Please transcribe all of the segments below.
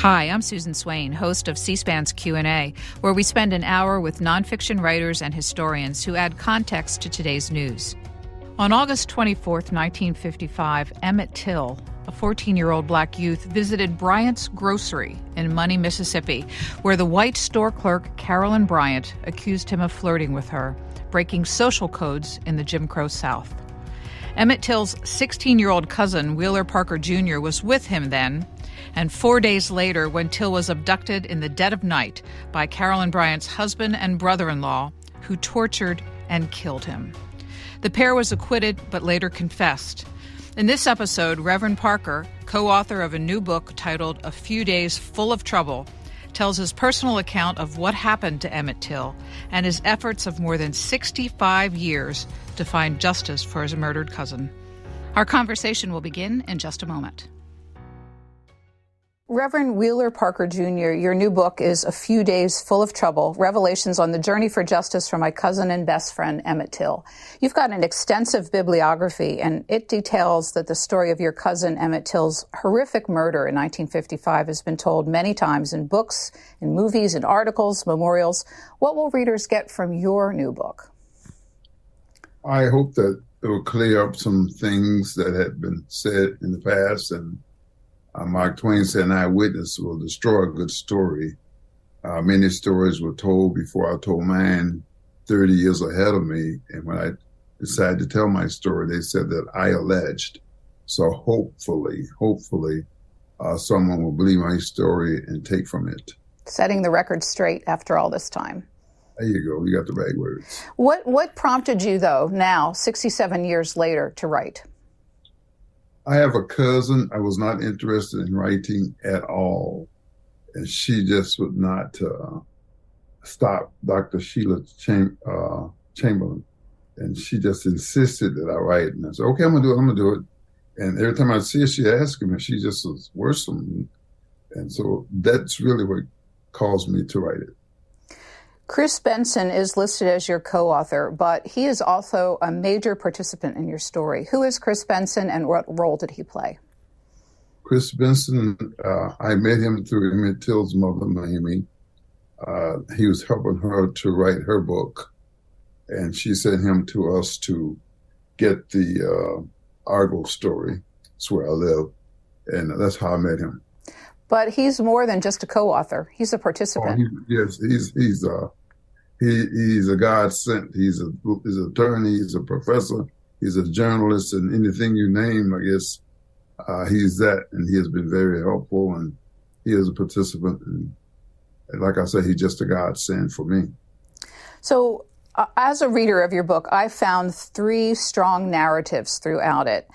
Hi, I'm Susan Swain, host of C-SPAN's Q&A, where we spend an hour with nonfiction writers and historians who add context to today's news. On August 24, 1955, Emmett Till, a 14-year-old black youth, visited Bryant's Grocery in Money, Mississippi, where the white store clerk Carolyn Bryant accused him of flirting with her, breaking social codes in the Jim Crow South. Emmett Till's 16-year-old cousin, Wheeler Parker Jr., was with him then, and 4 days later, when Till was abducted in the dead of night by Carolyn Bryant's husband and brother-in-law, who tortured and killed him. The pair was acquitted, but later confessed. In this episode, Reverend Parker, co-author of a new book titled A Few Days Full of Trouble, tells his personal account of what happened to Emmett Till and his efforts of more than 65 years to find justice for his murdered cousin. Our conversation will begin in just a moment. Reverend Wheeler Parker Jr., your new book is A Few Days Full of Trouble, Revelations on the Journey for Justice for My Cousin and Best Friend, Emmett Till. You've got an extensive bibliography, and it details that the story of your cousin Emmett Till's horrific murder in 1955 has been told many times in books, in movies, in articles, memorials. What will readers get from your new book? I hope that it will clear up some things that had been said in the past, and Mark Twain said, an eyewitness will destroy a good story. Many stories were told before I told mine 30 years ahead of me. And when I decided to tell my story, they said that I alleged. So hopefully, someone will believe my story and take from it. Setting the record straight after all this time. There you go. You got the right words. What prompted you, though, now, 67 years later, to write? I have a cousin. I was not interested in writing at all. And she just would not stop, Dr. Sheila Chamberlain. And she just insisted that I write. And I said, okay, I'm going to do it. And every time I see her, she asks me, she just was worse than me. And so that's really what caused me to write it. Chris Benson is listed as your co-author, but he is also a major participant in your story. Who is Chris Benson, and what role did he play? Chris Benson, I met him through Emmett Till's mother, Mamie. He was helping her to write her book, and she sent him to us to get the Argo story. That's where I live, and that's how I met him. But he's more than just a co-author. He's a participant. Yes, he's a God sent. He's an attorney. He's a professor. He's a journalist, and anything you name, I guess, he's that. And he has been very helpful, and he is a participant. And like I said, he's just a God sent for me. So, as a reader of your book, I found three strong narratives throughout it.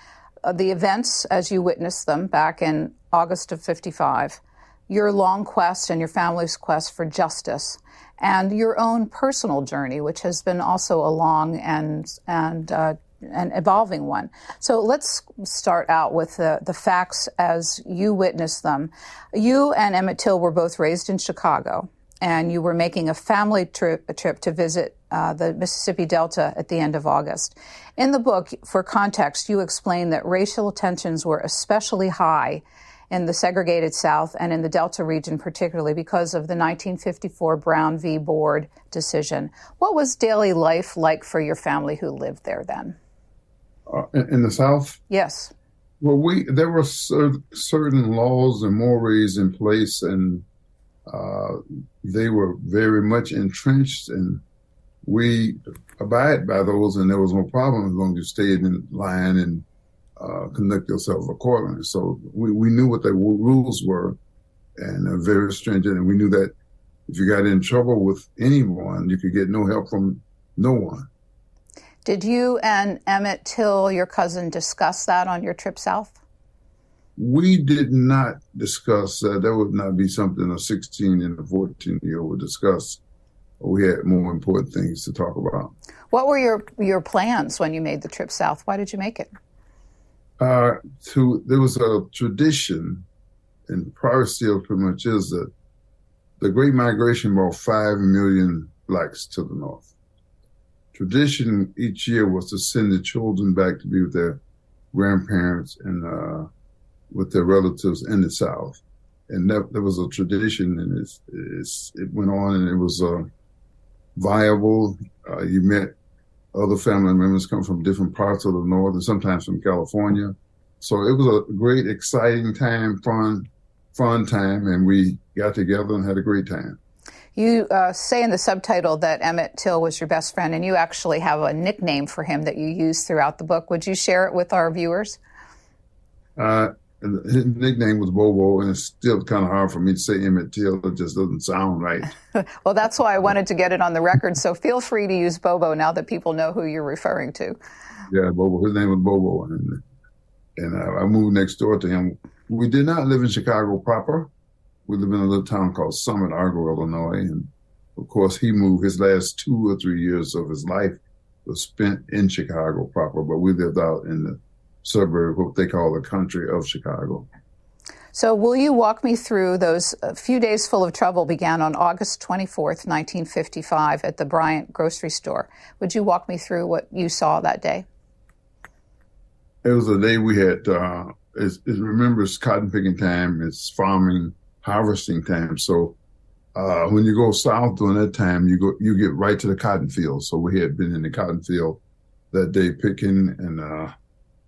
The events as you witnessed them back in August of 55, your long quest and your family's quest for justice, and your own personal journey, which has been also a long and evolving one. So let's start out with the facts as you witnessed them. You and Emmett Till were both raised in Chicago, and you were making a family trip to visit the Mississippi Delta at the end of August. In the book, for context, you explain that racial tensions were especially high in the segregated South and in the Delta region particularly because of the 1954 Brown v. Board decision. What was daily life like for your family who lived there then? In the South? Yes. Well, there were certain laws and mores in place, and they were very much entrenched, and we abide by those, and there was no problem as long as you stayed in line and conduct yourself accordingly. So we knew what the rules were, and very stringent, and we knew that if you got in trouble with anyone, you could get no help from no one. Did you and Emmett Till, your cousin, discuss that on your trip south? We did not discuss that. That would not be something a 16 and a 14-year-old would discuss. We had more important things to talk about. What were your plans when you made the trip south? Why did you make it? There was a tradition, and probably still pretty much is, that the Great Migration brought 5 million blacks to the North. Tradition each year was to send the children back to be with their grandparents and with their relatives in the South. and that was a tradition, and it went on, and it was viable. You met other family members come from different parts of the North, and sometimes from California. So it was a great, exciting time, fun time, and we got together and had a great time. You say in the subtitle that Emmett Till was your best friend, and you actually have a nickname for him that you use throughout the book. Would you share it with our viewers? His nickname was Bobo, and it's still kind of hard for me to say Emmett Till. It just doesn't sound right. Well, that's why I wanted to get it on the record, so feel free to use Bobo now that people know who you're referring to. Yeah, Bobo. His name was Bobo, and I moved next door to him. We did not live in Chicago proper. We lived in a little town called Summit, Argo, Illinois, and of course he moved. His last 2 or 3 years of his life was spent in Chicago proper, but we lived out in the suburb, what they call the country of Chicago. So will you walk me through those few days full of trouble began on August 24th, 1955 at the Bryant grocery store. Would you walk me through what you saw that day? It was a day we had, remember, it's cotton picking time, it's farming, harvesting time. So when you go south during that time, you get right to the cotton field. So we had been in the cotton field that day picking, and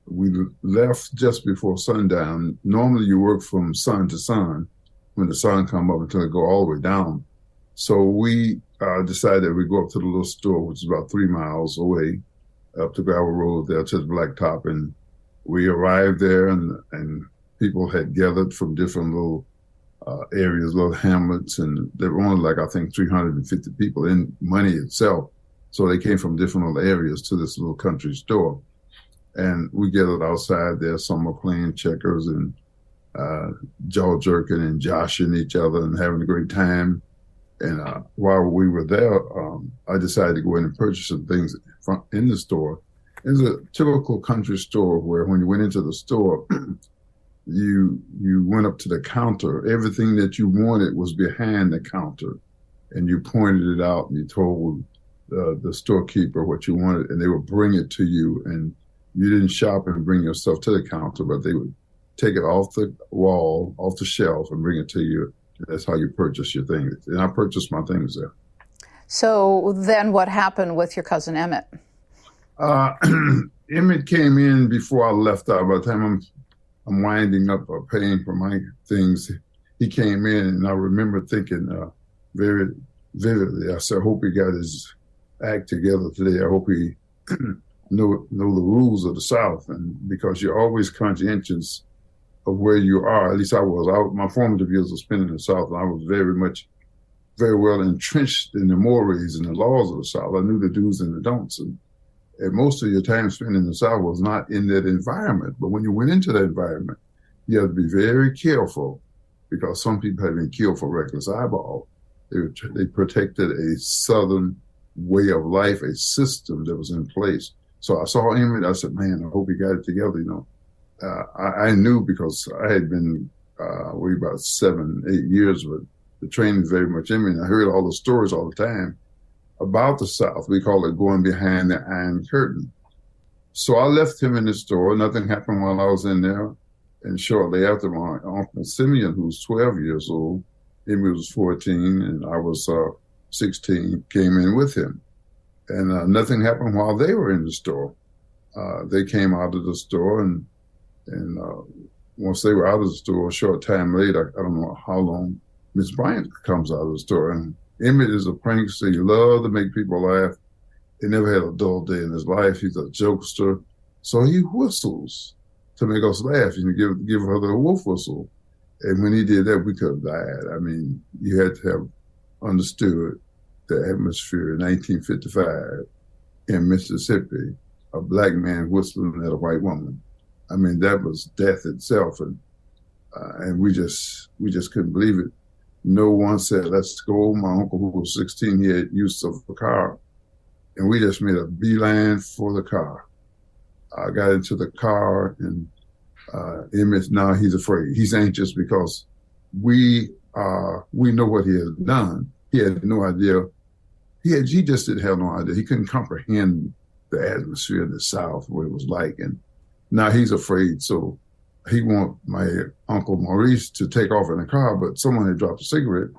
we left just before sundown. Normally you work from sun to sun when the sun come up until it go all the way down. So we decided we'd go up to the little store, which is about 3 miles away, up the gravel road there to the blacktop. And we arrived there, and people had gathered from different little areas, little hamlets, and there were only I think 350 people in Money itself. So they came from different little areas to this little country store. And we gathered outside there. Some were playing checkers and jaw jerking and joshing each other and having a great time. And while we were there, I decided to go in and purchase some things in the store. It was a typical country store where when you went into the store, you went up to the counter. Everything that you wanted was behind the counter, and you pointed it out and you told the storekeeper what you wanted, and they would bring it to you. And you didn't shop and bring your stuff to the counter, but they would take it off the wall, off the shelf, and bring it to you. That's how you purchase your things. And I purchased my things there. So then what happened with your cousin Emmett? Emmett came in before I left out. By the time I'm winding up paying for my things, he came in, and I remember thinking very vividly, I said, I hope he got his act together today. I hope he know the rules of the South, and because you're always conscientious of where you are. At least I was. My formative years were spent in the South, and I was very well entrenched in the mores and the laws of the South. I knew the do's and the don'ts, and most of your time spent in the South was not in that environment. But when you went into that environment, you had to be very careful, because some people had been killed for reckless eyeball. They protected a Southern way of life, a system that was in place. So I saw Emmett. I said, man, I hope he got it together. I knew, because I had been about 7, 8 years, but the training very much in me. And I heard all the stories all the time about the South. We call it going behind the Iron Curtain. So I left him in the store. Nothing happened while I was in there. And shortly after, my Uncle Simeon, who was 12 years old, Emmett was 14, and I was 16, came in with him. And nothing happened while they were in the store. They came out of the store, and once they were out of the store, a short time later, I don't know how long, Miss Bryant comes out of the store. And Emmett is a prankster. He loved to make people laugh. He never had a dull day in his life. He's a jokester. So he whistles to make us laugh. Give her the wolf whistle. And when he did that, we could have died. I mean, you had to have understood the atmosphere in 1955 in Mississippi, a black man whistling at a white woman. I mean, that was death itself, and we just couldn't believe it. No one said, "Let's go." My uncle, who was 16, he had use of a car, and we just made a beeline for the car. I got into the car, and Emmett, now he's afraid. He's anxious because we know what he has done. He had no idea. He just didn't have no idea. He couldn't comprehend the atmosphere in the South, what it was like. And now he's afraid. So he wanted my Uncle Maurice to take off in the car, but someone had dropped a cigarette,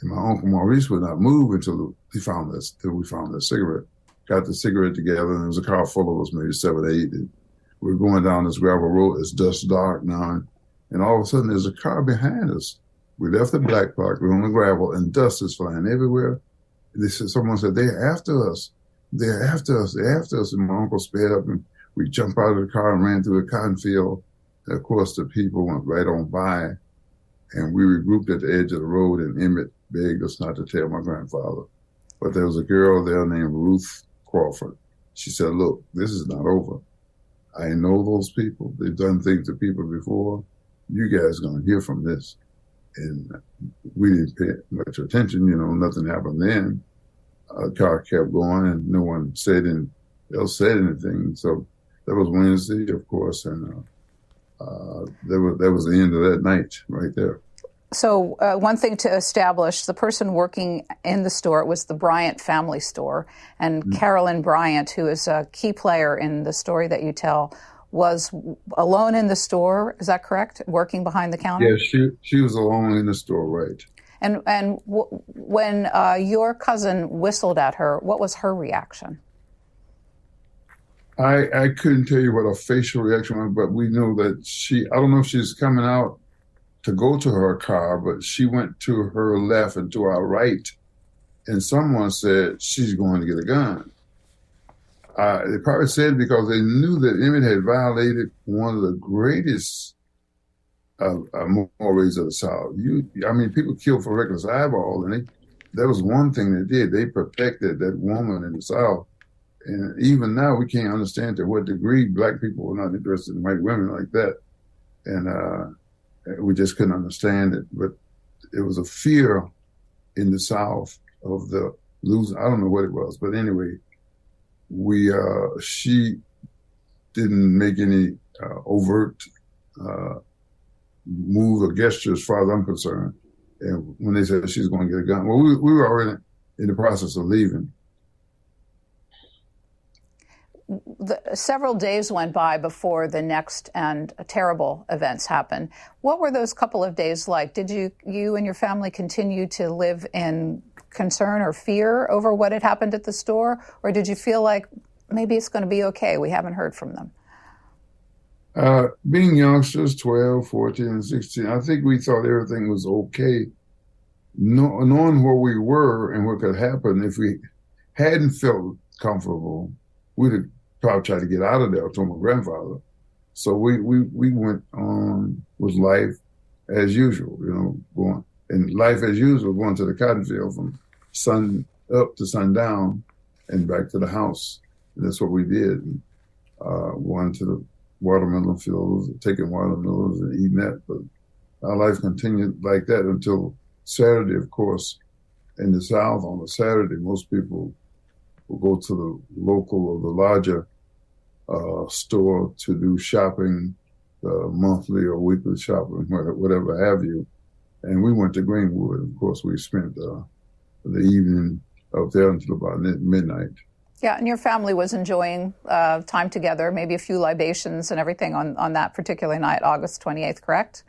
and my Uncle Maurice would not move until we found the cigarette. Got the cigarette together, and there was a car full of us, maybe 7, 8. And we were going down this gravel road. It's just dark now, and all of a sudden there's a car behind us. We left the black park, we're on the gravel, and dust is flying everywhere. And someone said, "They're after us. They're after us. They're after us." And my uncle sped up, and we jumped out of the car and ran through a cotton field. And of course, the people went right on by, and we regrouped at the edge of the road, and Emmett begged us not to tell my grandfather. But there was a girl there named Ruth Crawford. She said, "Look, this is not over. I know those people. They've done things to people before. You guys are going to hear from this." And we didn't pay much attention. Nothing happened then. The car kept going, and no one else said anything. So that was Wednesday, of course, and that was the end of that night right there. So one thing to establish, the person working in the store, it was the Bryant family store, and Carolyn Bryant, who is a key player in the story that you tell, was alone in the store. Is that correct? Working behind the counter? Yeah, she was alone in the store, right. And when your cousin whistled at her, what was her reaction? I couldn't tell you what her facial reaction was, but we know that I don't know if she's coming out to go to her car, but she went to her left and to our right, and someone said she's going to get a gun. They probably said because they knew that Emmett had violated one of the greatest mores of the South. People killed for reckless eyeball, and that was one thing they did. They protected that woman in the South. And even now, we can't understand to what degree black people were not interested in white women like that. And we just couldn't understand it. But it was a fear in the South of the losing. I don't know what it was, but anyway, she didn't make any overt move or gesture as far as I'm concerned. And when they said she's going to get a gun, well, we were already in the process of leaving. Several days went by before the next and terrible events happened. What were those couple of days like? Did you and your family continue to live in concern or fear over what had happened at the store? Or did you feel like maybe it's going to be okay? We haven't heard from them. Being youngsters, 12, 14, and 16, I think we thought everything was okay. Knowing where we were and what could happen, if we hadn't felt comfortable, we'd have probably tried to get out of there, I told my grandfather. So we went on with life as usual, going to the cotton field from sun up to sundown and back to the house. And that's what we did. Going to the watermelon fields, taking watermelons and eating that. But our life continued like that until Saturday, of course. In the South, on a Saturday, most people will go to the local or the larger store to do shopping, monthly or weekly shopping, whatever have you. And we went to Greenwood. Of course, we spent the evening up there until about midnight. Yeah, and your family was enjoying time together, maybe a few libations and everything on that particular night, August 28th, correct?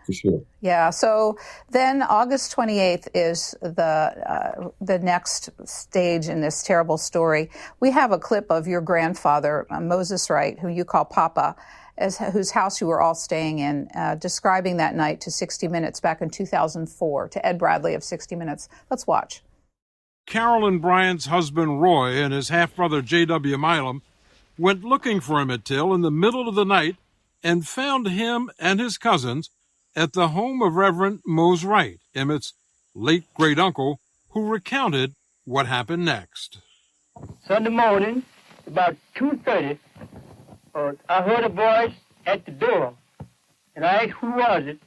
For sure. Yeah, so then August 28th is the next stage in this terrible story. We have a clip of your grandfather, Moses Wright, who you call Papa, whose house you were all staying in, describing that night to 60 Minutes back in 2004, to Ed Bradley of 60 Minutes. Let's watch. Carolyn Bryant's husband Roy and his half-brother J.W. Milam went looking for Emmett Till in the middle of the night and found him and his cousins at the home of Reverend Mose Wright, Emmett's late great-uncle, who recounted what happened next. Sunday morning, about 2:30, I heard a voice at the door, and I asked who was it,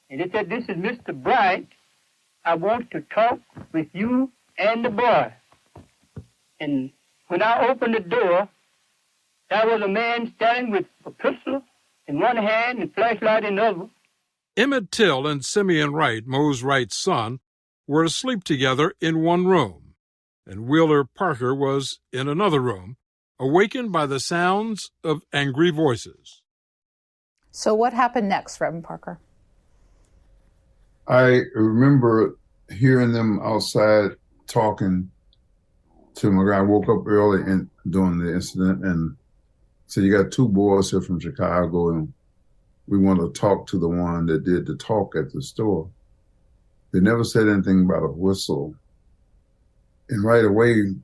and it said, "This is Mr. Bryant. I want to talk with you and the boy." And when I opened the door, there was a man standing with a pistol in one hand and flashlight in the other. Emmett Till and Simeon Wright, Mose Wright's son, were asleep together in one room, and Wheeler Parker was in another room, awakened by the sounds of angry voices. So what happened next, Reverend Parker? I remember hearing them outside talking to my guy. I woke up early during the incident and said, "You got two boys here from Chicago, and we want to talk to the one that did the talk at the store." They never said anything about a whistle. And right away,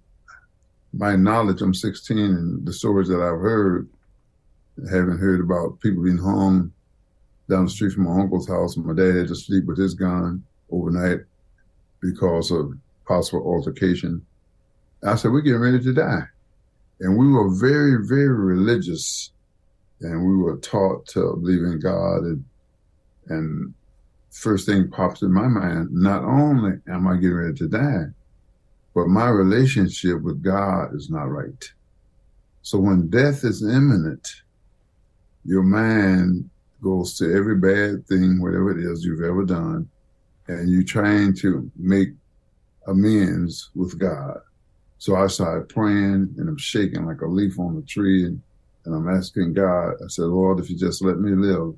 my knowledge, I'm 16, and the stories that I've heard, having heard about people being hung down the street from my uncle's house, and my dad had to sleep with his gun overnight because of possible altercation. I said, "We're getting ready to die." And we were very, very religious, and we were taught to believe in God. And first thing pops in my mind, not only am I getting ready to die, but my relationship with God is not right. So when death is imminent, your mind goes to every bad thing, whatever it is you've ever done, and you're trying to make amends with God. So I started praying, and I'm shaking like a leaf on a tree, and I'm asking God. I said, "Lord, if you just let me live,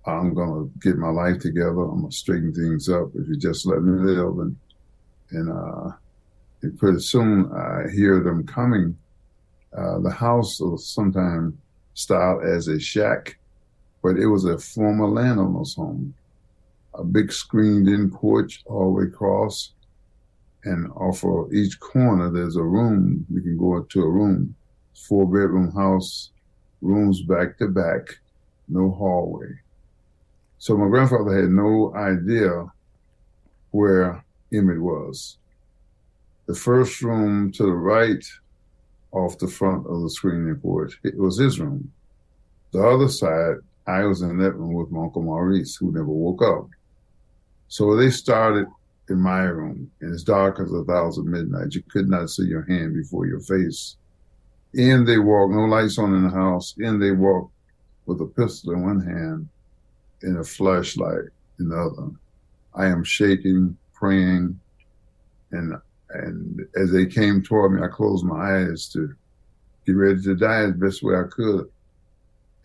I'm going to get my life together. I'm going to straighten things up if you just let me live." And pretty soon I hear them coming. The house was sometimes styled as a shack, but it was a former landowner's home. A big screened-in porch all the way across, and off of each corner there's a room. You can go into a room. 4-bedroom house, rooms back to back, no hallway. So my grandfather had no idea where Emmett was. The first room to the right off the front of the screening porch, it was his room. The other side, I was in that room with my Uncle Maurice, who never woke up. So they started in my room, and it's dark as 1,000 midnight. You could not see your hand before your face. In they walked, no lights on in the house. In they walked with a pistol in one hand and a flashlight in the other. I am shaking, praying, and as they came toward me, I closed my eyes to get ready to die the best way I could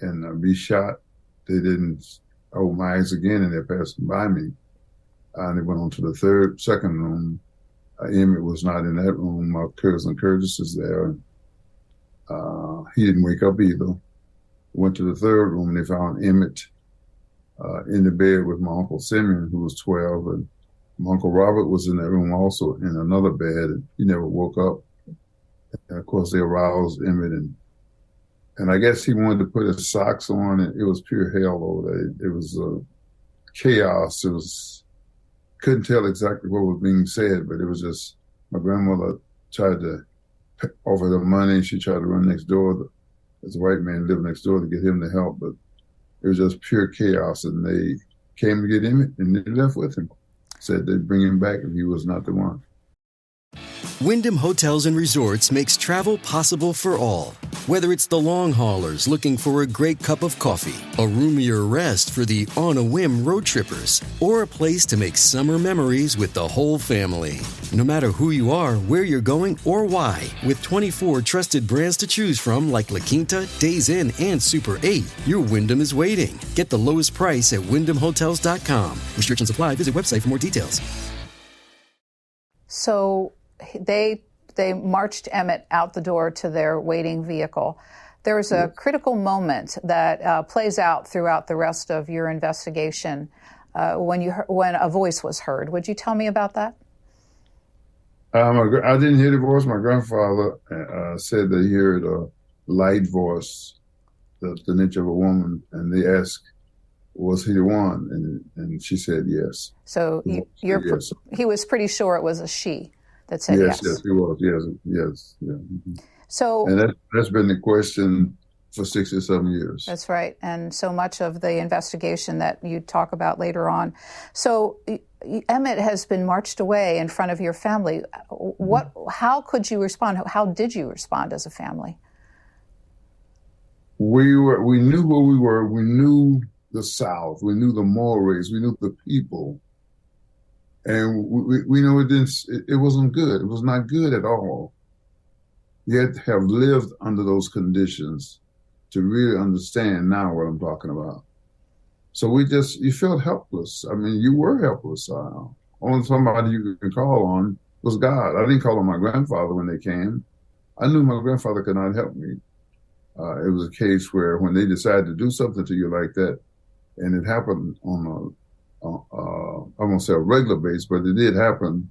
and be shot. They didn't open my eyes again, and they're passing by me. And they went on to the second room. Emmett was not in that room. My cousin Curtis is there. He didn't wake up either. Went to the third room, and they found Emmett in the bed with my Uncle Simeon, who was 12, and my Uncle Robert was in that room also in another bed, and he never woke up. And of course, they aroused Emmett, and I guess he wanted to put his socks on, and it was pure hell over there. It was chaos. Couldn't tell exactly what was being said, but it was just, my grandmother tried to offer them money. She tried to run next door. There's a white man lived next door to get him to help, but it was just pure chaos. And they came to get Emmett, and they left with him. Said they'd bring him back if he was not the one. Wyndham Hotels and Resorts makes travel possible for all. Whether it's the long haulers looking for a great cup of coffee, a roomier rest for the on-a-whim road trippers, or a place to make summer memories with the whole family. No matter who you are, where you're going, or why, with 24 trusted brands to choose from like La Quinta, Days Inn, and Super 8, your Wyndham is waiting. Get the lowest price at wyndhamhotels.com. Restrictions apply. Visit website for more details. So they marched Emmett out the door to their waiting vehicle. There's a critical moment that plays out throughout the rest of your investigation when a voice was heard. Would you tell me about that? I didn't hear the voice. My grandfather said that he heard a light voice, the niche of a woman, and they asked, was he the one? And she said yes. So yes. He was pretty sure it was a she that said yes. yes. Yes, he was. Yes. Yeah. Mm-hmm. So, and that's been the question for 67 years. That's right. And so much of the investigation that you talk about later on. So Emmett has been marched away in front of your family. How could you respond? How did you respond as a family? We knew who we were. We knew the South. We knew the mores. We knew the people. And we know it wasn't good. It was not good at all. You had to have lived under those conditions to really understand now what I'm talking about. So you felt helpless. I mean, you were helpless. Only somebody you could call on was God. I didn't call on my grandfather when they came. I knew my grandfather could not help me. It was a case where when they decided to do something to you like that, and it happened on I won't say a regular basis, but it did happen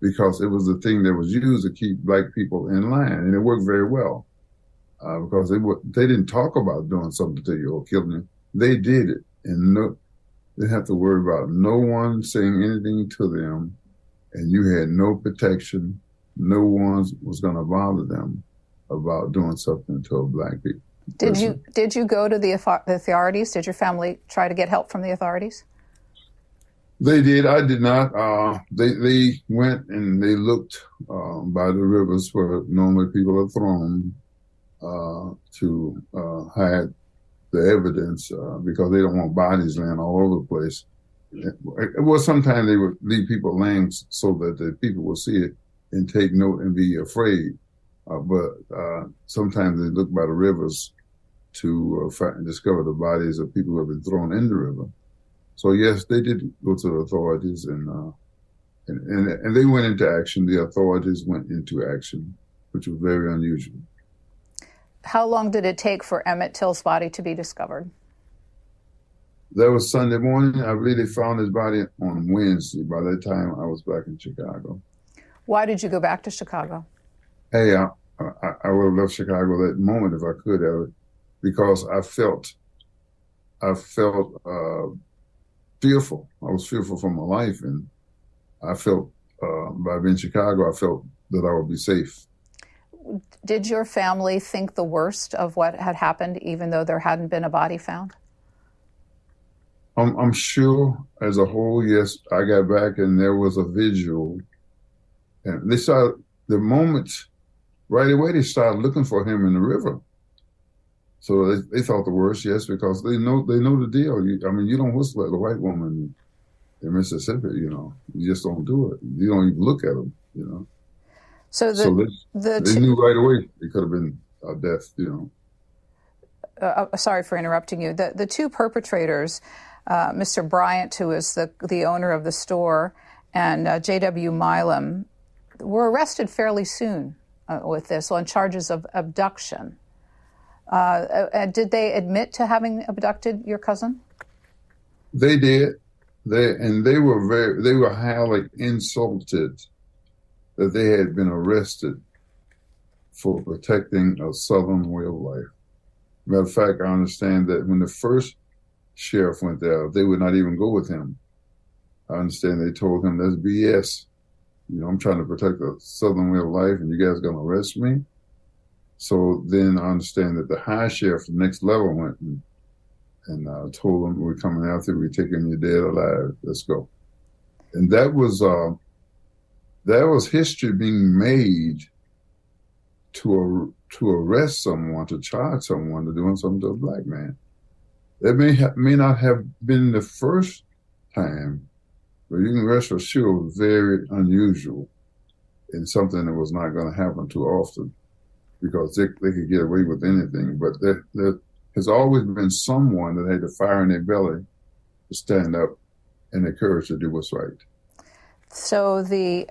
because it was the thing that was used to keep black people in line, and it worked very well because they didn't talk about doing something to you or killing you. They did it, and they didn't have to worry about no one saying anything to them, and you had no protection. No one was going to bother them about doing something to a black people. Did you go to the authorities? Did your family try to get help from the authorities? They did. I did not. They went and they looked by the rivers where normally people are thrown to hide the evidence because they don't want bodies laying all over the place. Well, sometimes they would leave people laying so that the people will see it and take note and be afraid. But sometimes they look by the rivers to discover the bodies of people who have been thrown in the river. So yes, they did go to the authorities, and they went into action. The authorities went into action, which was very unusual. How long did it take for Emmett Till's body to be discovered? That was Sunday morning. I really found his body on Wednesday. By that time, I was back in Chicago. Why did you go back to Chicago? Hey, I would have left Chicago that moment if I could have, because I felt fearful. I was fearful for my life, and I felt by being in Chicago, I felt that I would be safe. Did your family think the worst of what had happened, even though there hadn't been a body found? I'm sure, as a whole, yes. I got back, and there was a vigil, and they saw the moment right away. They started looking for him in the river. So they thought the worst, yes, because they know the deal. You don't whistle at a white woman in Mississippi, You just don't do it. You don't even look at them, So they knew right away it could have been a death, Sorry for interrupting you. The two perpetrators, Mr. Bryant, who is the owner of the store, and J.W. Milam, were arrested fairly soon with this on charges of abduction. Did they admit to having abducted your cousin? They did. They were highly insulted that they had been arrested for protecting a Southern way of life. Matter of fact, I understand that when the first sheriff went there, they would not even go with him. I understand they told him that's BS. I'm trying to protect a Southern way of life, and you guys are going to arrest me? So then I understand that the high sheriff, the next level, went and told them, we're coming after you, we're taking you dead alive, let's go. And that was history being made to arrest someone, to charge someone to doing something to a black man. That may not have been the first time, but you can rest assured it was very unusual and something that was not going to happen too often, because they could get away with anything. But there has always been someone that had the fire in their belly to stand up and the courage to do what's right. So the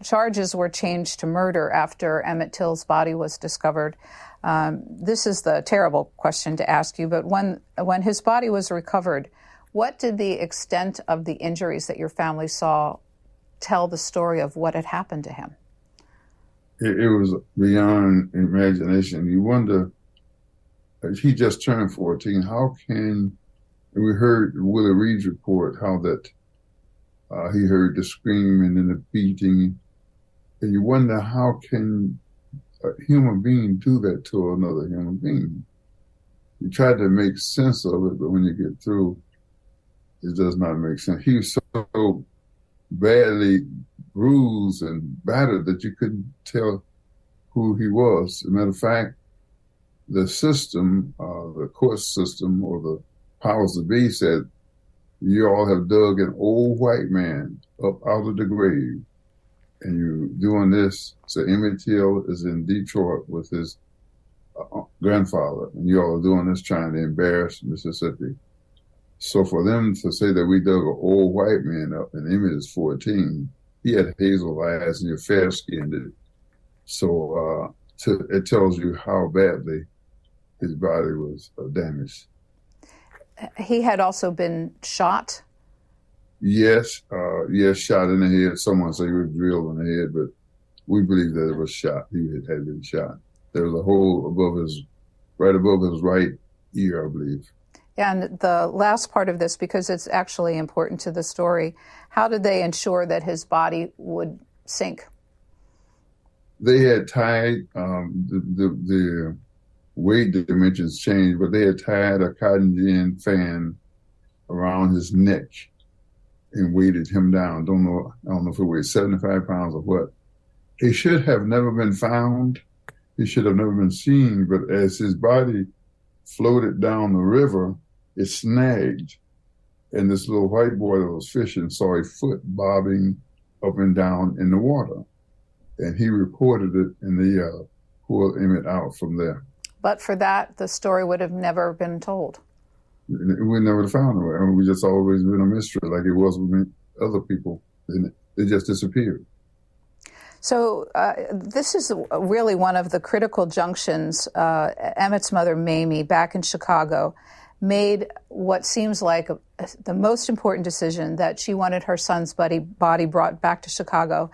charges were changed to murder after Emmett Till's body was discovered. This is the terrible question to ask you, but when his body was recovered, what did the extent of the injuries that your family saw tell the story of what had happened to him? It was beyond imagination. You wonder, he just turned 14. How can, and we heard Willie Reed's report, how that he heard the screaming and the beating. And you wonder, how can a human being do that to another human being? You try to make sense of it, but when you get through, it does not make sense. He was so badly bruised and battered that you couldn't tell who he was. As a matter of fact, the system, the court system or the powers that be said, you all have dug an old white man up out of the grave, and you're doing this. So Emmett Till is in Detroit with his grandfather, and you all are doing this trying to embarrass Mississippi. So for them to say that we dug an old white man up, and Emmett is 14, he had hazel eyes and you're fair-skinned. So it tells you how badly his body was damaged. He had also been shot? Yes, shot in the head. Someone said he was drilled in the head, but we believe that it was shot. He had been shot. There was a hole right above his right ear, I believe. And the last part of this, because it's actually important to the story, how did they ensure that his body would sink? They had tied, the weight dimensions changed, but they had tied a cotton gin fan around his neck and weighted him down. I don't know if it weighed 75 pounds or what. He should have never been found. He should have never been seen, but as his body floated down the river, it snagged. And this little white boy that was fishing saw a foot bobbing up and down in the water. And he reported it, and they pulled Emmett out from there. But for that, the story would have never been told. We never found him. I mean, we just always been a mystery, like it was with other people. They just disappeared. So this is really one of the critical junctions. Emmett's mother, Mamie, back in Chicago, made what seems like the most important decision, that she wanted her son's body brought back to Chicago,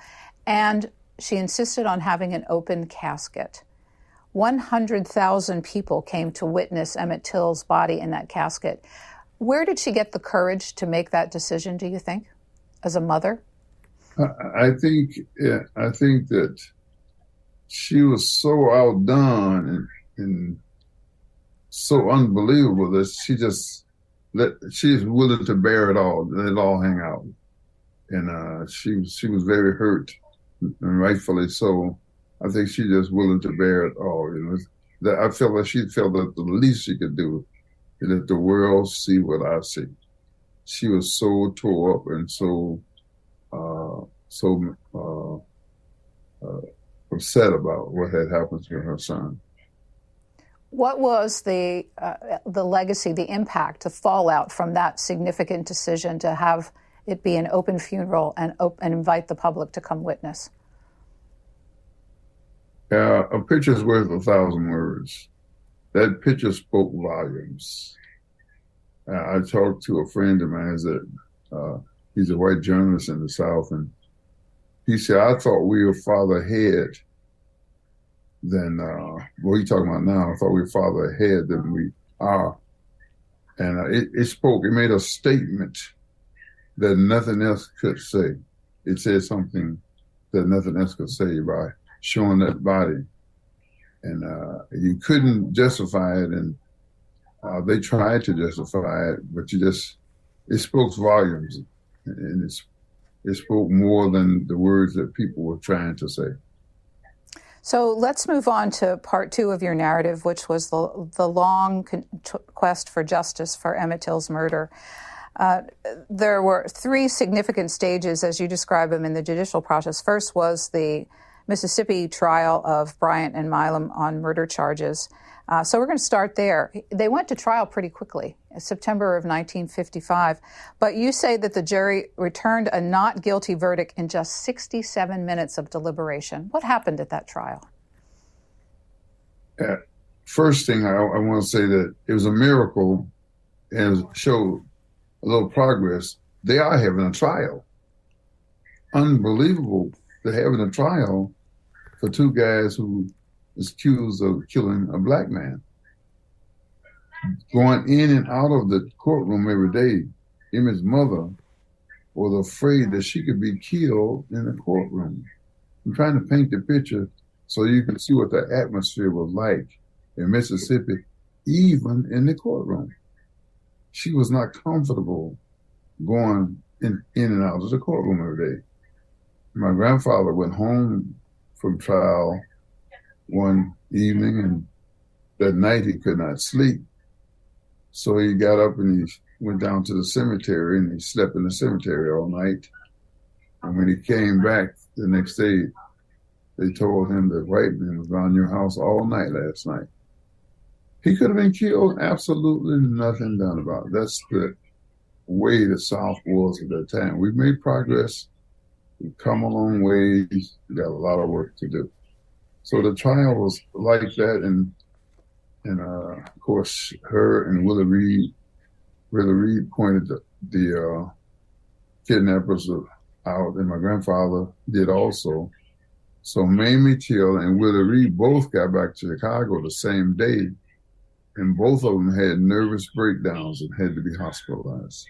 and she insisted on having an open casket. 100,000 people came to witness Emmett Till's body in that casket. Where did she get the courage to make that decision, do you think, as a mother? I think that she was so outdone and so unbelievable that she's willing to bear it all, let it all hang out. And she was very hurt, and rightfully so. I think she just willing to bear it all. I felt like she felt that the least she could do is let the world see what I see. She was so tore up and so upset about what had happened to her son. What was the legacy, the impact, the fallout from that significant decision to have it be an open funeral and invite the public to come witness? A picture's worth 1,000 words. That picture spoke volumes. I talked to a friend of mine that he's a white journalist in the South, and he said, I thought we were farther ahead than, what are you talking about now? I thought we were farther ahead than we are. And it made a statement that nothing else could say. It said something that nothing else could say by showing that body. And you couldn't justify it, and they tried to justify it, but it spoke volumes, and it spoke more than the words that people were trying to say. So let's move on to part two of your narrative, which was the long quest for justice for Emmett Till's murder. There were three significant stages, as you describe them, in the judicial process. First was the Mississippi trial of Bryant and Milam on murder charges. So we're going to start there. They went to trial pretty quickly, September of 1955. But you say that the jury returned a not guilty verdict in just 67 minutes of deliberation. What happened at that trial? First thing, I want to say that it was a miracle and showed a little progress. They are having a trial. Unbelievable. They're having a trial for two guys who is accused of killing a black man. Going in and out of the courtroom every day, Emmett's mother was afraid that she could be killed in the courtroom. I'm trying to paint the picture so you can see what the atmosphere was like in Mississippi, even in the courtroom. She was not comfortable going in and out of the courtroom every day. My grandfather went home from trial one evening, and that night he could not sleep. So he got up and he went down to the cemetery, and he slept in the cemetery all night. And when he came back the next day, they told him that white men was around your house all night last night. He could have been killed. Absolutely nothing done about it. That's the way the South was at that time. We've made progress. We've come a long way. We got a lot of work to do. So the trial was like that, and of course, her and Willie Reed pointed the kidnappers out, and my grandfather did also. So Mamie Till and Willie Reed both got back to Chicago the same day, and both of them had nervous breakdowns and had to be hospitalized.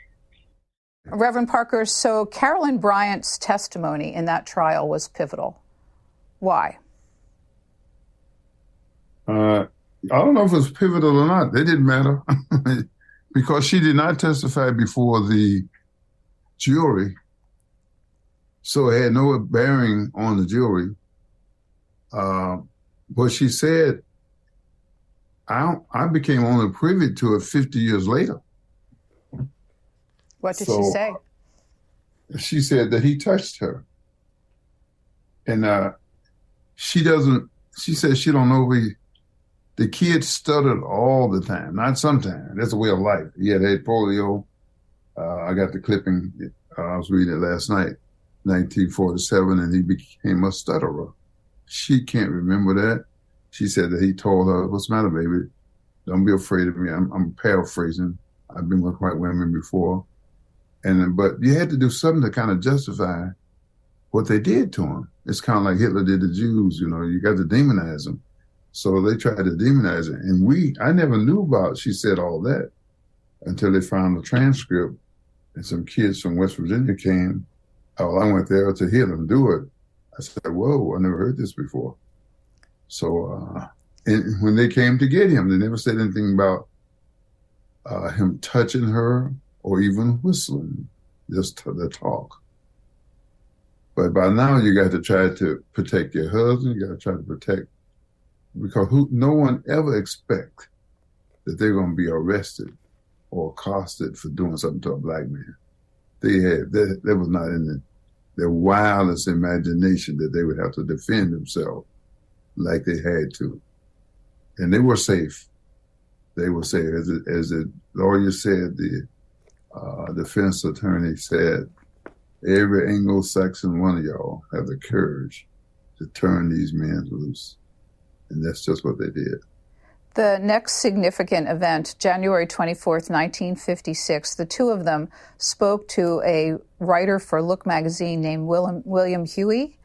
Reverend Parker, so Carolyn Bryant's testimony in that trial was pivotal. Why? I don't know if it was pivotal or not. It didn't matter because she did not testify before the jury, so it had no bearing on the jury. But she said, I became only privy to it 50 years later. What did she say? She said that he touched her. And she said she don't know the kid stuttered all the time, not sometimes. That's a way of life. He had polio. I got the clipping. I was reading it last night, 1947, and he became a stutterer. She can't remember that. She said that he told her, "What's the matter, baby? Don't be afraid of me." I'm paraphrasing. I've been with white women before. But you had to do something to kind of justify what they did to him. It's kind of like Hitler did the Jews, you got to demonize them. So they tried to demonize it. And I never knew about, she said all that until they found the transcript, and some kids from West Virginia came. Oh, I went there to hear them do it. I said, whoa, I never heard this before. So and when they came to get him, they never said anything about him touching her or even whistling, just the talk. But by now, you got to try to protect your husband. You got to try to protect, because no one ever expects that they're going to be arrested or accosted for doing something to a black man. That was not in their wildest imagination that they would have to defend themselves like they had to. And they were safe. They were safe. As the lawyer said, the defense attorney said, every Anglo-Saxon one of y'all have the courage to turn these men loose. And that's just what they did. The next significant event, January 24th, 1956, the two of them spoke to a writer for Look magazine named William Huey.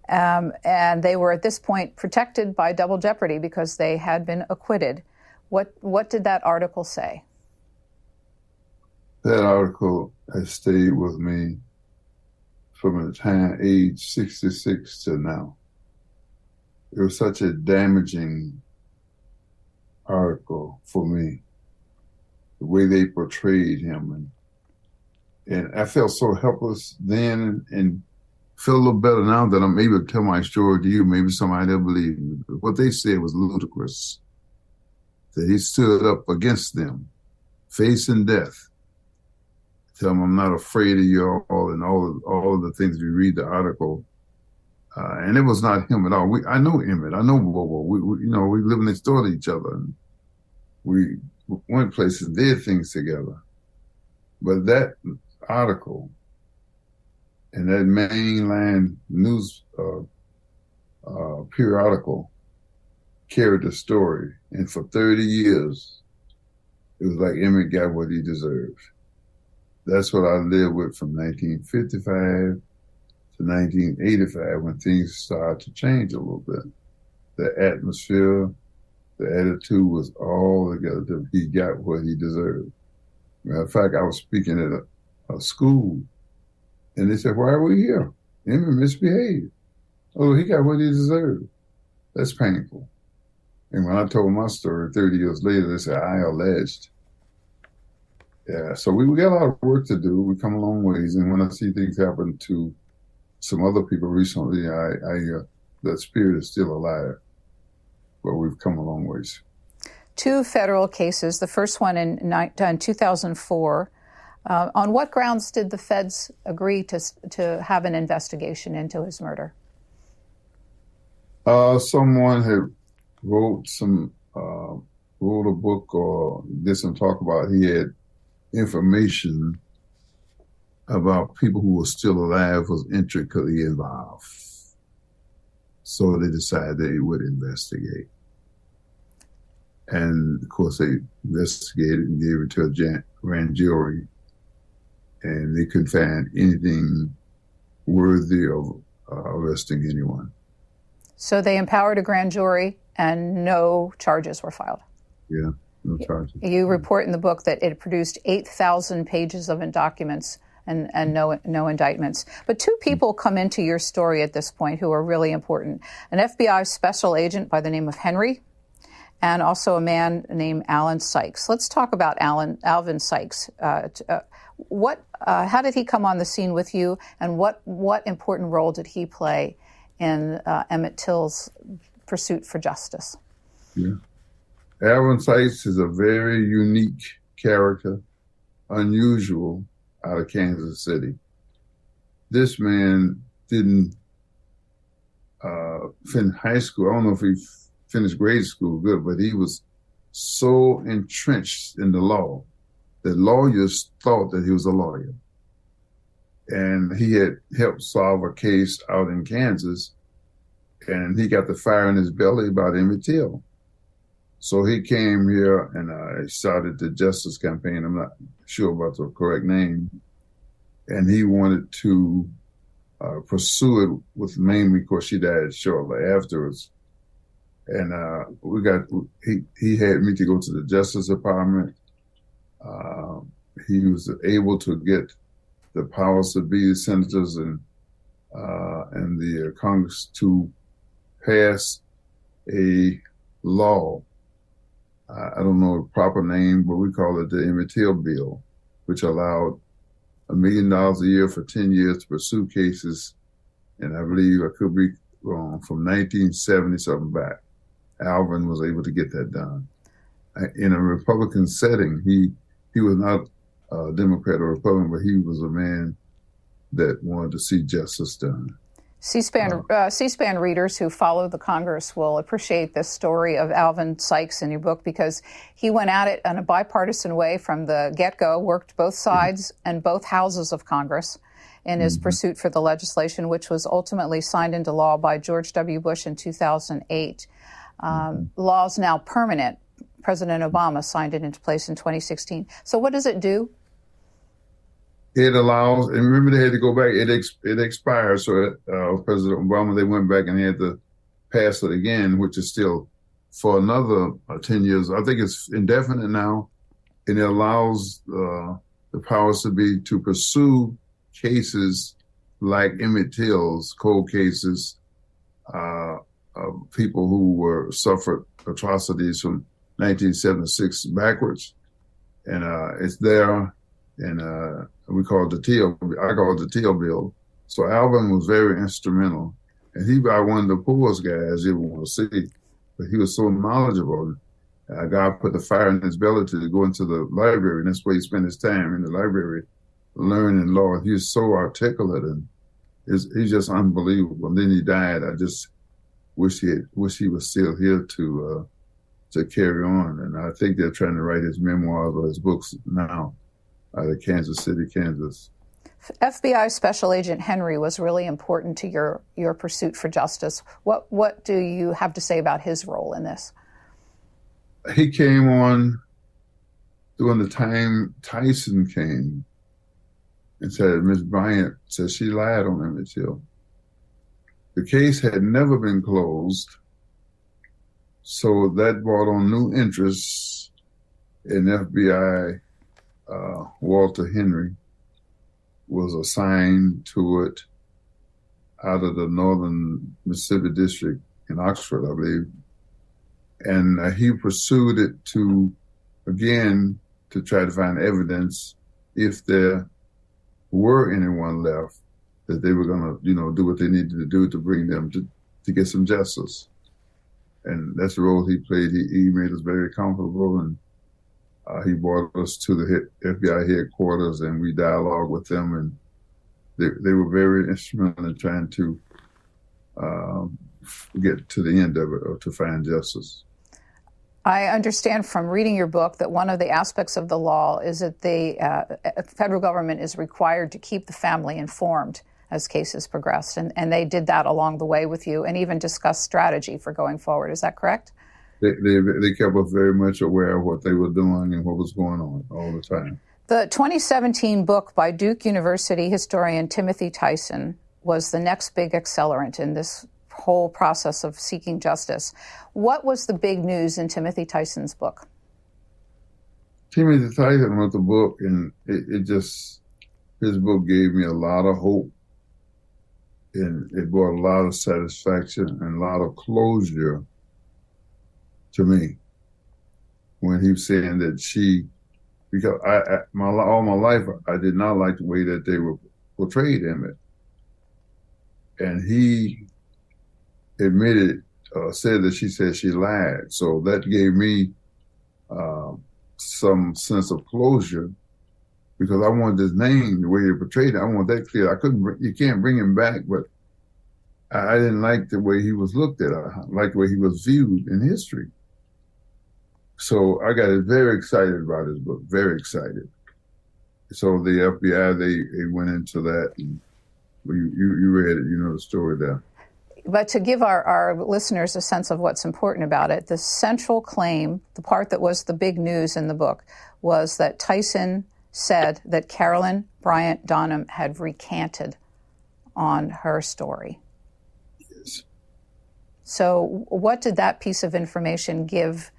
And they were at this point protected by double jeopardy because they had been acquitted. What did that article say? That article has stayed with me from the time age 66 to now. It was such a damaging article for me, the way they portrayed him. And I felt so helpless then and feel a little better now that I'm able to tell my story to you. Maybe somebody will believe me. But what they said was ludicrous, that he stood up against them, facing death. Tell them I'm not afraid of you all, and all of the things we read the article. And it was not him at all. I know Emmett. I know Bobo. We live next door to each other. And we went places, did things together. But that article and that mainline news periodical carried the story. And for 30 years, it was like Emmett got what he deserved. That's what I lived with from 1955 to 1985, when things started to change a little bit. The atmosphere, the attitude was all together. He got what he deserved. Matter of fact, I was speaking at a school, and they said, "Why are we here? Emmett misbehaved." Oh, he got what he deserved. That's painful. And when I told my story 30 years later, they said, "I alleged." Yeah, so we got a lot of work to do. We come a long ways, and when I see things happen to some other people recently, that spirit is still alive. But we've come a long ways. Two federal cases. The first one in 2004. On what grounds did the feds agree to have an investigation into his murder? Someone had wrote some wrote a book or did some talk about, he had information about people who were still alive was intricately involved. So they decided they would investigate. And of course they investigated and gave it to a grand jury, and they couldn't find anything worthy of arresting anyone. So they empowered a grand jury and no charges were filed. Yeah, no charges. You report in the book that it produced 8,000 pages of documents and no indictments. But two people come into your story at this point who are really important. An FBI special agent by the name of Henry, and also a man named Alan Sykes. Let's talk about Alvin Sykes. How did he come on the scene with you, and what important role did he play in Emmett Till's pursuit for justice? Yeah. Alvin Sykes is a very unique character, unusual, out of Kansas City. This man didn't finish high school. I don't know if he finished grade school good, but he was so entrenched in the law that lawyers thought that he was a lawyer. And he had helped solve a case out in Kansas, and he got the fire in his belly about Emmett Till. So he came here and started the Justice Campaign. I'm not sure about the correct name. And he wanted to pursue it with Mamie. Of course, she died shortly afterwards. And he had me to go to the Justice Department. He was able to get the powers to be the senators and the Congress to pass a law. I don't know the proper name, but we call it the Emmett Till bill, which allowed $1 million a year for 10 years to pursue cases. And I believe, I could be wrong, from 1970 something back. Alvin was able to get that done. In a Republican setting, he was not a Democrat or Republican, but he was a man that wanted to see justice done. C-SPAN readers who follow the Congress will appreciate this story of Alvin Sykes in your book, because he went at it in a bipartisan way from the get-go, worked both sides and both houses of Congress in his pursuit for the legislation, which was ultimately signed into law by George W. Bush in 2008. Law is now permanent. President Obama signed it into place in 2016. So what does it do? It allows, and remember they had to go back, it expired, so President Obama, they went back and had to pass it again, which is still for another 10 years. I think it's indefinite now, and it allows the powers to be to pursue cases like Emmett Till's cold cases, of people who suffered atrocities from 1976 backwards, and it's there, and we call it the Till. I call it the Till bill. So Alvin was very instrumental, and he was one of the poorest guys you ever want to see, but he was so knowledgeable. God put the fire in his belly to go into the library, and that's where he spent his time, in the library, learning law. He was so articulate, and he's just unbelievable. And then he died. I just wish he was still here to carry on. And I think they're trying to write his memoirs or his books now out of Kansas City, Kansas. FBI Special Agent Henry was really important to your pursuit for justice. What do you have to say about his role in this? He came on during the time Tyson came and said, Ms. Bryant said she lied on Emmett Till. The case had never been closed, so that brought on new interests in FBI. Walter Henry was assigned to it out of the Northern Mississippi District in Oxford, I believe. And he pursued it to try to find evidence if there were anyone left, that they were going to, do what they needed to do to bring them to get some justice. And that's the role he played. He made us very comfortable, and he brought us to the FBI headquarters, and we dialogued with them, and they were very instrumental in trying to get to the end of it, or to find justice. I understand from reading your book that one of the aspects of the law is that the federal government is required to keep the family informed as cases progress, and they did that along the way with you and even discussed strategy for going forward. Is that correct? They kept us very much aware of what they were doing and what was going on all the time. The 2017 book by Duke University historian Timothy Tyson was the next big accelerant in this whole process of seeking justice. What was the big news in Timothy Tyson's book? Timothy Tyson wrote the book, and his book gave me a lot of hope, and it brought a lot of satisfaction and a lot of closure to me when he was saying that because all my life, I did not like the way that they were portrayed Emmett. And he admitted, said that she said she lied. So that gave me some sense of closure, because I wanted his name, the way they portrayed it, I want that clear. You can't bring him back, but I didn't like the way he was looked at. I liked the way he was viewed in history. So I got very excited about his book, very excited. So the FBI, they went into that, and you read it, you know the story there. But to give our listeners a sense of what's important about it, the central claim, the part that was the big news in the book, was that Tyson said that Carolyn Bryant Donham had recanted on her story. Yes. So what did that piece of information give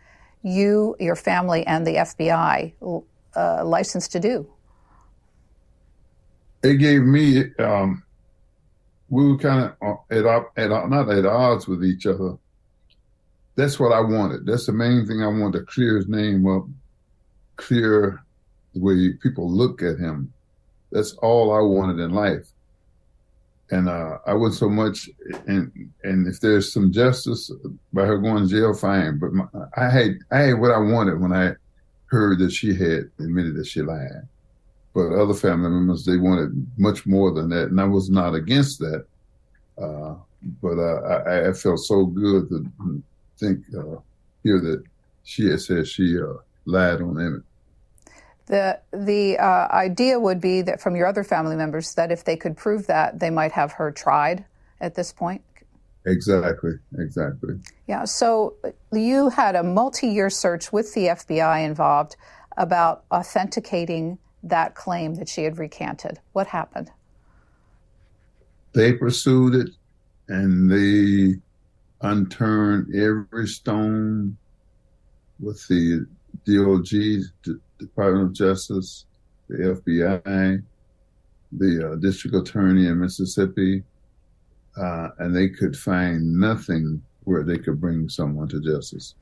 you, your family, and the FBI license to do? It gave me, we were kind of not at odds with each other. That's what I wanted. That's the main thing I wanted, to clear his name up, clear the way people look at him. That's all I wanted in life. And I would so much, and if there's some justice by her going to jail, fine. But I had what I wanted when I heard that she had admitted that she lied. But other family members, they wanted much more than that, and I was not against that. But I felt so good to hear that she had said she lied on Emmett. The idea would be that from your other family members that if they could prove that, they might have her tried at this point. Exactly. Yeah. So you had a multi-year search with the FBI involved about authenticating that claim that she had recanted. What happened? They pursued it, and they unturned every stone with the DOG, the Department of Justice, the FBI, the district attorney in Mississippi, and they could find nothing where they could bring someone to justice.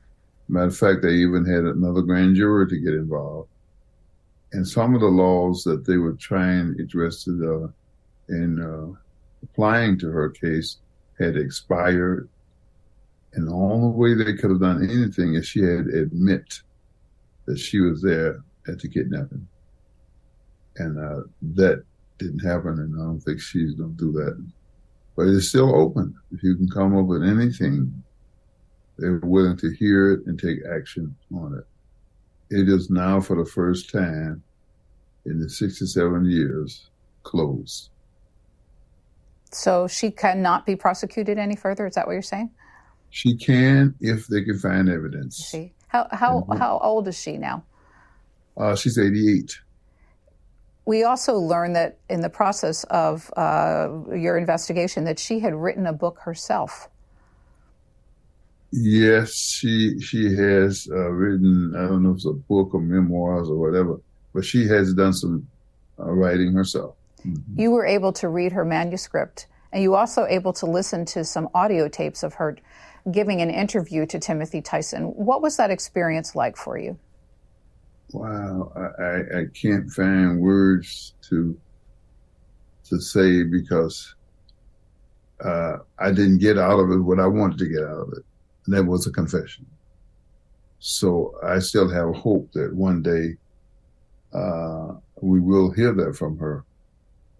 Matter of fact, they even had another grand jury to get involved. And some of the laws that they were trying interested in applying to her case had expired. And the only way they could have done anything is she had to admit that she was there at the kidnapping. And that didn't happen, and I don't think she's going to do that. But it's still open. If you can come up with anything, they're willing to hear it and take action on it. It is now, for the first time in the 67 years, closed. So she cannot be prosecuted any further? Is that what you're saying? She can, if they can find evidence. See, how old is she now? She's 88. We also learned that in the process of your investigation that she had written a book herself. Yes, she has written, I don't know if it's a book or memoirs or whatever, but she has done some writing herself. Mm-hmm. You were able to read her manuscript, and you also able to listen to some audio tapes of her giving an interview to Timothy Tyson. What was that experience like for you? Wow, I can't find words to say, because I didn't get out of it what I wanted to get out of it, and that was a confession. So I still have hope that one day we will hear that from her,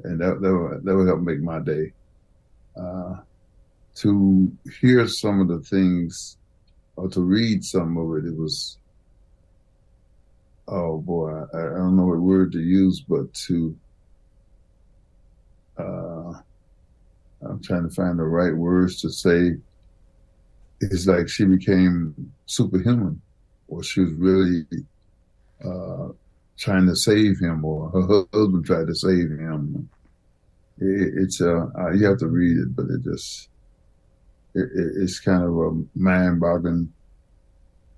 and that will help make my day. To hear some of the things or to read some of it. It was, oh boy, I don't know what word to use, but I'm trying to find the right words to say. It's like she became superhuman, or she was really trying to save him, or her husband tried to save him. It's you have to read it, but it's kind of a mind-boggling.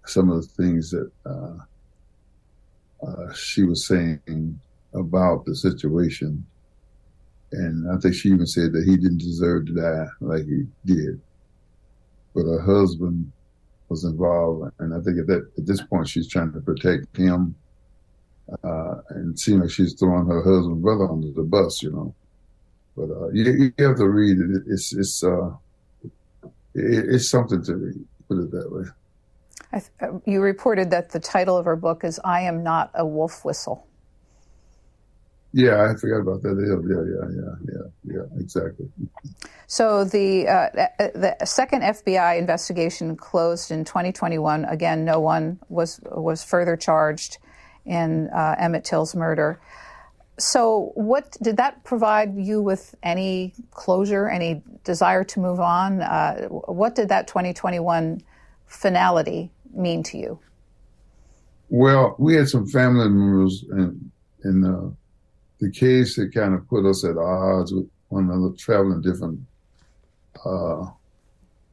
Some of the things that she was saying about the situation, and I think she even said that he didn't deserve to die like he did, but her husband was involved, and I think at this point she's trying to protect him, and it seemed like she's throwing her husband's brother under the bus, you know. But you have to read it. It's something to read. Put it that way. You reported that the title of her book is "I Am Not a Wolf Whistle." Yeah, I forgot about that. Yeah, exactly. So the second FBI investigation closed in 2021. Again, no one was further charged in Emmett Till's murder. So what did that provide you with? Any closure, any desire to move on? What did that 2021 finality mean to you? Well, we had some family members in the case that kind of put us at odds with one another, traveling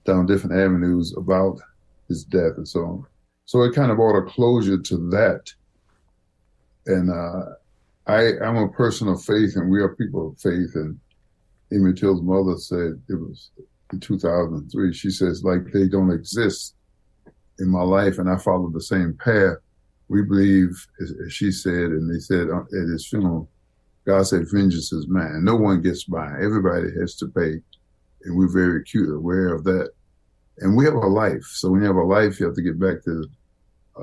down different avenues about his death and so on. So it kind of brought a closure to that. And I'm a person of faith, and we are people of faith. And Mamie Till's mother said, it was in 2003, she says, like, they don't exist in my life, and I follow the same path. We believe, as she said, and they said at his funeral, God said, vengeance is mine. No one gets by. Everybody has to pay. And we're very acutely aware of that. And we have a life. So when you have a life, you have to get back to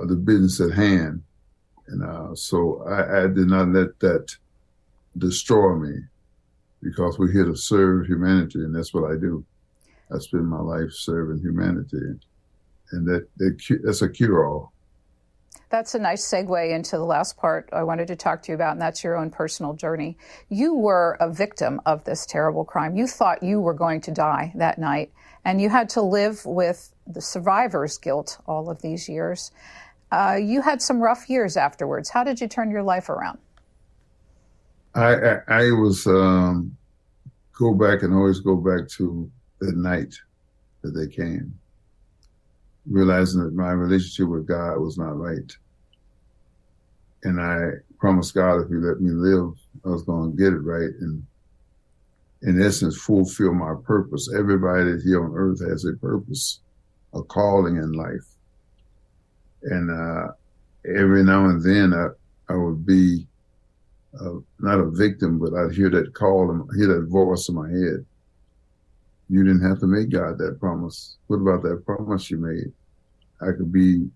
the business at hand. And so I did not let that destroy me, because we're here to serve humanity, and that's what I do. I spend my life serving humanity, and that's a cure-all. That's a nice segue into the last part I wanted to talk to you about, and that's your own personal journey. You were a victim of this terrible crime. You thought you were going to die that night, and you had to live with the survivor's guilt all of these years. You had some rough years afterwards. How did you turn your life around? I was always go back to the night that they came, realizing that my relationship with God was not right. And I promised God, if He let me live, I was going to get it right, and in essence, fulfill my purpose. Everybody here on earth has a purpose, a calling in life. And every now and then I would be not a victim, but I'd hear that call and hear that voice in my head. You didn't have to make God that promise. What about that promise you made? I could be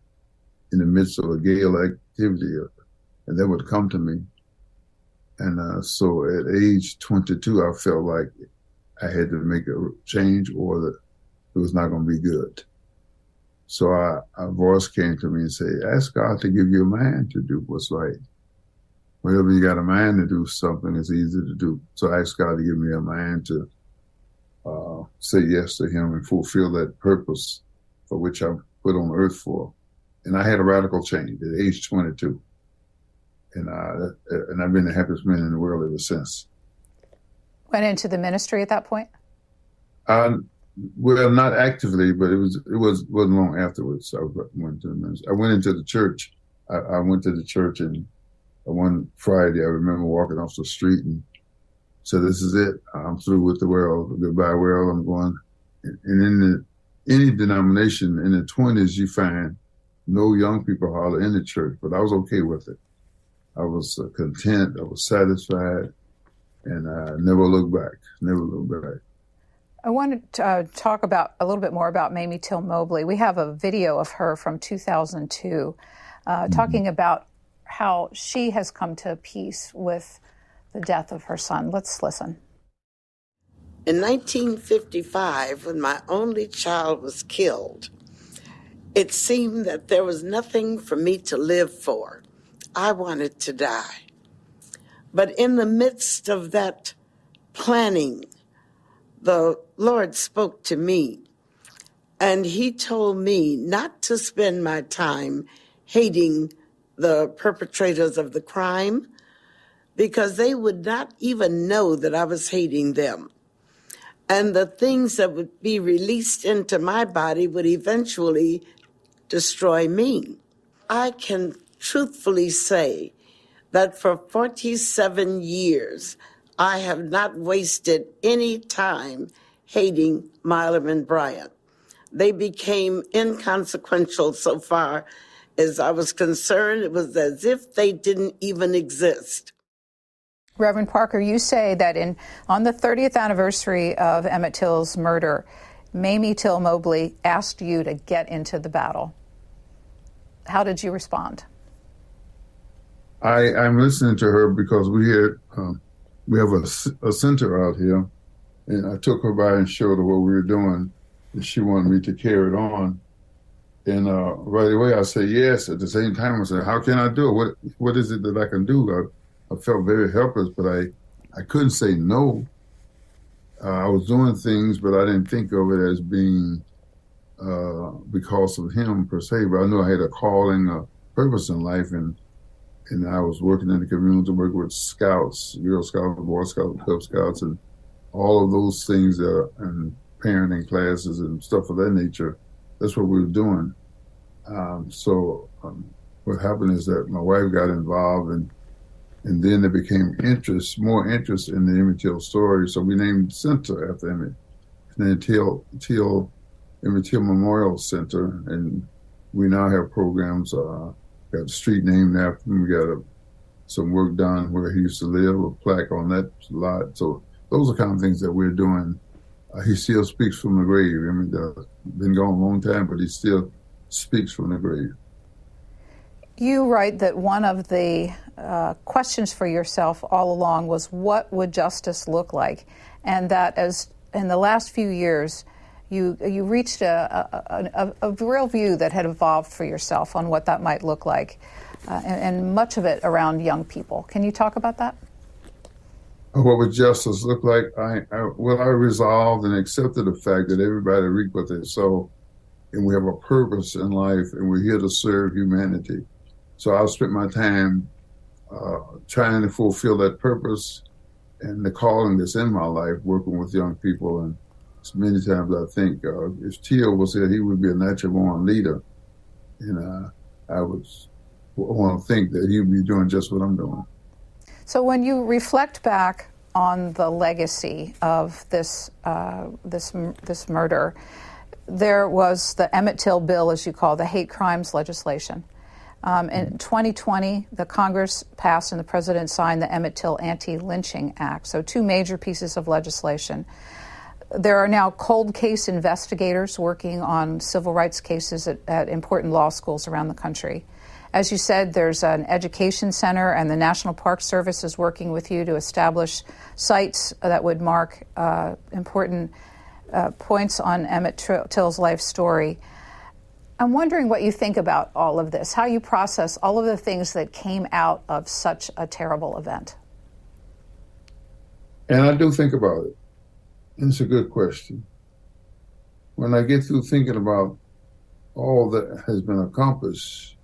in the midst of a gale activity, and that would come to me. And so at age 22, I felt like I had to make a change, or that it was not going to be good. So a voice came to me and said, ask God to give you a mind to do what's right. Whenever you got a mind to do something, it's easy to do. So I asked God to give me a mind to say yes to Him and fulfill that purpose for which I'm put on earth for. And I had a radical change at age 22. And I've been the happiest man in the world ever since. Went into the ministry at that point? Well, not actively, but it wasn't long afterwards. I went to the ministry. I went into the church. I went to the church, and one Friday I remember walking off the street and said, "This is it. I'm through with the world. Goodbye, world. I'm going." And in any denomination in the 20s, you find no young people hardly in the church, but I was okay with it. I was content. I was satisfied, and I never looked back. Never looked back. I wanted to talk about a little bit more about Mamie Till Mobley. We have a video of her from 2002 talking about how she has come to peace with the death of her son. Let's listen. In 1955, when my only child was killed, It seemed that there was nothing for me to live for. I wanted to die. But in the midst of that planning, the Lord spoke to me, and he told me not to spend my time hating the perpetrators of the crime, because they would not even know that I was hating them. And the things that would be released into my body would eventually destroy me. I can truthfully say that for 47 years, I have not wasted any time hating Milam and Bryant. They became inconsequential so far as I was concerned. It was as if they didn't even exist. Reverend Parker, you say that on the 30th anniversary of Emmett Till's murder, Mamie Till Mobley asked you to get into the battle. How did you respond? I'm listening to her because we have a center out here, and I took her by and showed her what we were doing, and she wanted me to carry it on. And right away I said yes. At the same time I said, how can I do it? What is it that I can do? I felt very helpless, but I couldn't say no. I was doing things, but I didn't think of it as being because of him per se. But I knew I had a calling, a purpose in life, and I was working in the community, working with scouts, Girl Scouts, Boy Scouts, Cub Scouts, and all of those things, and parenting classes and stuff of that nature. That's what we were doing. So what happened is that my wife got involved, and then there became more interest in the Emmett Till story. So we named the center after Emmett. And then Emmett Till Memorial Center. And we now have programs, got a street named after him. We got some work done where he used to live, a plaque on that lot. So those are kind of things that we're doing. He still speaks from the grave. I mean, been gone a long time, but he still speaks from the grave. You write that one of the questions for yourself all along was, what would justice look like? And that as in the last few years, you reached a real view that had evolved for yourself on what that might look like, and much of it around young people. Can you talk about that? What would justice look like? I resolved and accepted the fact that everybody reap what they sow, and we have a purpose in life, and we're here to serve humanity. So I've spent my time trying to fulfill that purpose and the calling that's in my life, working with young people. And many times I think if Till was here, he would be a natural born leader. And I would want to think that he would be doing just what I'm doing. So when you reflect back on the legacy of this murder, there was the Emmett Till bill, as you call the hate crimes legislation. In 2020, the Congress passed and the President signed the Emmett Till Anti-Lynching Act, so two major pieces of legislation. There are now cold case investigators working on civil rights cases at important law schools around the country. As you said, there's an education center, and the National Park Service is working with you to establish sites that would mark important points on Emmett Till's life story. I'm wondering what you think about all of this, how you process all of the things that came out of such a terrible event. And I do think about it. And it's a good question. When I get through thinking about all that has been accomplished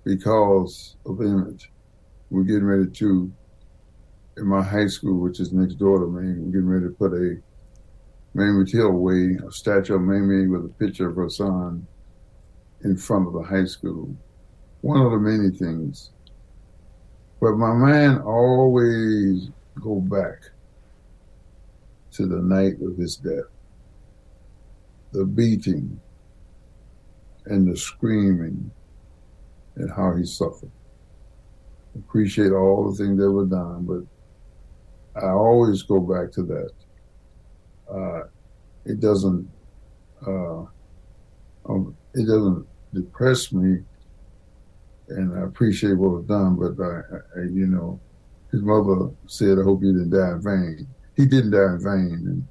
because of Emmett, we're getting ready to, in my high school, which is next door to me, we're getting ready to put a Mamie Till Way, a statue of Mamie with a picture of her son in front of the high school. One of the many things. But my mind always go back to the night of his death. The beating and the screaming and how he suffered. Appreciate all the things that were done, but I always go back to that. It doesn't depress me, and I appreciate what was done. But his mother said, "I hope you didn't die in vain." He didn't die in vain,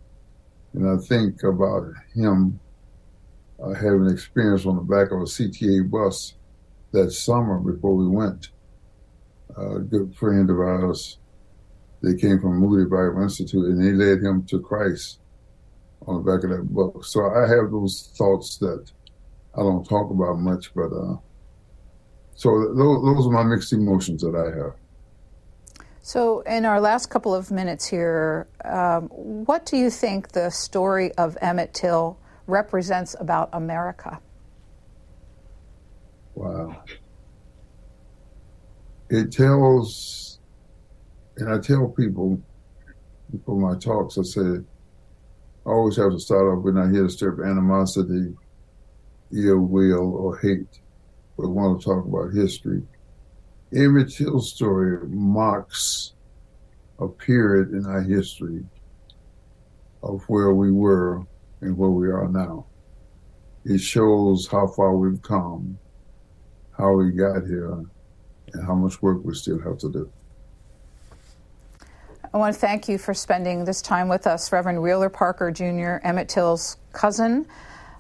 and I think about him had an experience on the back of a CTA bus that summer before we went. A good friend of ours, they came from Moody Bible Institute, and they led him to Christ on the back of that book. So I have those thoughts that I don't talk about much, but so those are my mixed emotions that I have. So in our last couple of minutes here, what do you think the story of Emmett Till represents about America? Wow. It tells, and I tell people before my talks, I said, I always have to start off, we're not here to stir up animosity, ill will, or hate. We want to talk about history. Emmett Till's story marks a period in our history of where we were and where we are now. It shows how far we've come, how we got here, and how much work we still have to do. I want to thank you for spending this time with us, Reverend Wheeler Parker Jr., Emmett Till's cousin,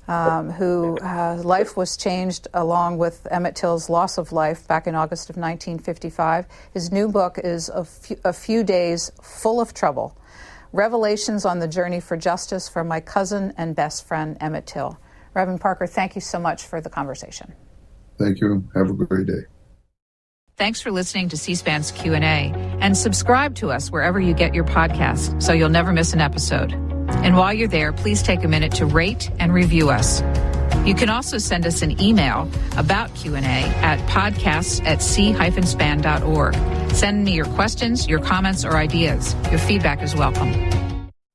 whose life was changed along with Emmett Till's loss of life back in August of 1955. His new book is A Few Days Full of Trouble, Revelations on the Journey for Justice from My Cousin and Best Friend, Emmett Till. Reverend Parker, thank you so much for the conversation. Thank you. Have a great day. Thanks for listening to C-SPAN's Q&A, and subscribe to us wherever you get your podcasts so you'll never miss an episode. And while you're there, please take a minute to rate and review us. You can also send us an email about Q&A at podcasts@c-span.org. Send me your questions, your comments, or ideas. Your feedback is welcome.